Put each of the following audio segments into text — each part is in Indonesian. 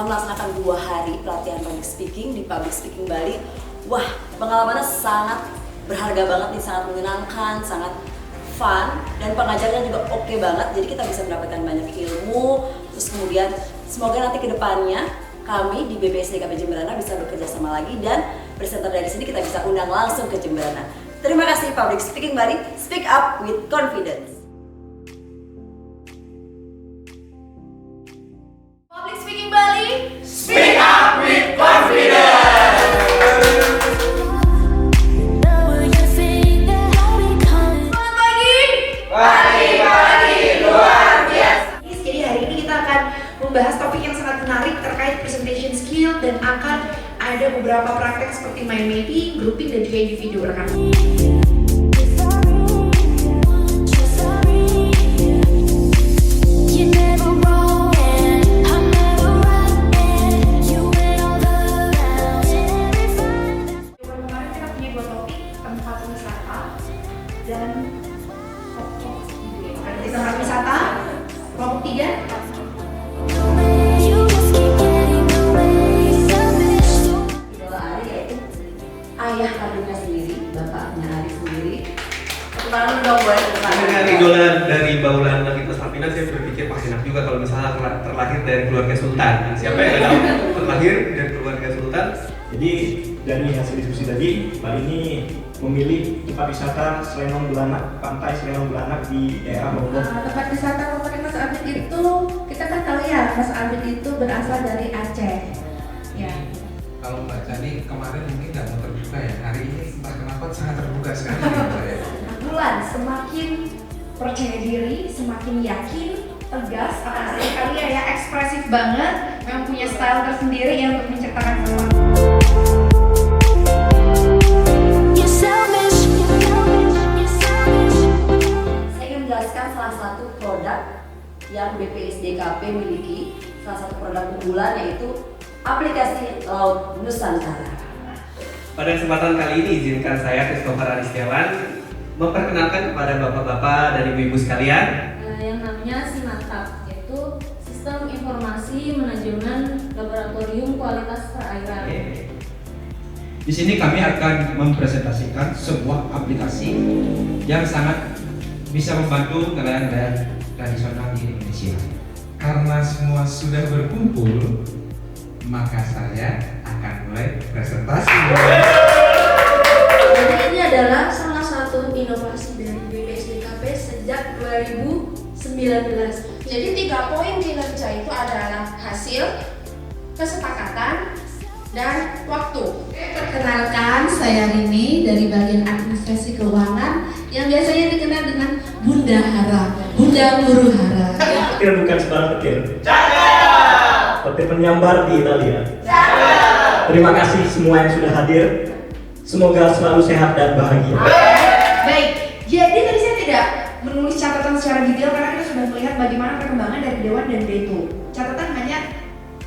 melaksanakan 2 hari pelatihan public speaking di Public Speaking Bali. Wah, pengalamannya sangat berharga banget nih, sangat menyenangkan, sangat fun, dan pengajarnya juga oke banget. Jadi kita bisa mendapatkan banyak ilmu. Terus kemudian semoga nanti ke depannya kami di BPSDKP Jemberana bisa bekerja sama lagi, dan presenter dari sini kita bisa undang langsung ke Jemberana. Terima kasih Public Speaking Bali, speak up with confidence. Public Speaking Bali, Speak up with confidence. Pagi-pagi luar biasa. Jadi hari ini kita akan membahas topik yang sangat menarik terkait presentation skill, dan akan ada beberapa praktek seperti mind mapping, grouping, dan juga individu rekan. Kemarin kita punya 2 topik, tempat wisata dan di tempat wisata. Kelompok 3. Idola Ari yaitu ayah kandungnya sendiri, bapaknya Ari sendiri. Tepuk tangan dong, boleh tepuk tangan. Dengan idola dari Baulan Nagita Slavina, saya berpikir pasti enak juga kalau misalnya terlahir dari keluarga sultan. Siapa yang nggak tahu terlahir dari keluarga sultan? Jadi dari hasil diskusi tadi, Bali ini memilih tempat wisata Slenong Belanak, pantai Slenong Belanak di daerah Lombok. Tempat wisata favorit Mas Abid itu, kita kan tahu ya, Mas Abid itu berasal dari Aceh. Ya. Kalau Mbak Cani kemarin mungkin nggak mau terbuka ya, hari ini entah kenapa sangat terbuka sekali ya saya. Bulan semakin percaya diri, semakin yakin, tegas, apa sekali ya, ekspresif banget, memang punya style tersendiri yang untuk menciptakan sesuatu. Saya ingin menjelaskan salah satu produk yang BPSDKP miliki, salah satu produk unggulan yaitu aplikasi Laut Nusantara. Pada kesempatan kali ini izinkan saya Christopher Aristiawan memperkenalkan kepada bapak-bapak dan ibu-ibu sekalian yang namanya SIMATAP, yaitu Sistem Informasi Manajemen Laboratorium Kualitas Perairan. Di sini kami akan mempresentasikan sebuah aplikasi yang sangat bisa membantu nelayan-nelayan tradisional di Indonesia. Karena semua sudah berkumpul, maka saya akan mulai presentasi. Jadi ini adalah salah satu inovasi dari BPSDKP sejak 2019. Jadi 3 poin kinerja itu adalah hasil, kesepakatan, dan waktu. Perkenalkan, saya Rini dari bagian administrasi keuangan yang biasanya dikenal dengan Bunda Hara, Bunda Huru Hara. Petir bukan sembarang petir. Petir menyambar di Italia. Terima kasih semua yang sudah hadir. Semoga selalu sehat dan bahagia. Baik, jadi tadi saya tidak menulis catatan secara detail karena kita sudah melihat bagaimana perkembangan dari Dewan dan Detu. Catatan hanya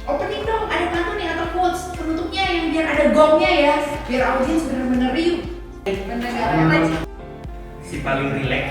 opening dong, ada pantun nih atau quotes, penutupnya yang biar ada gongnya ya, biar audiens benar-benar riuh. si paling rileks.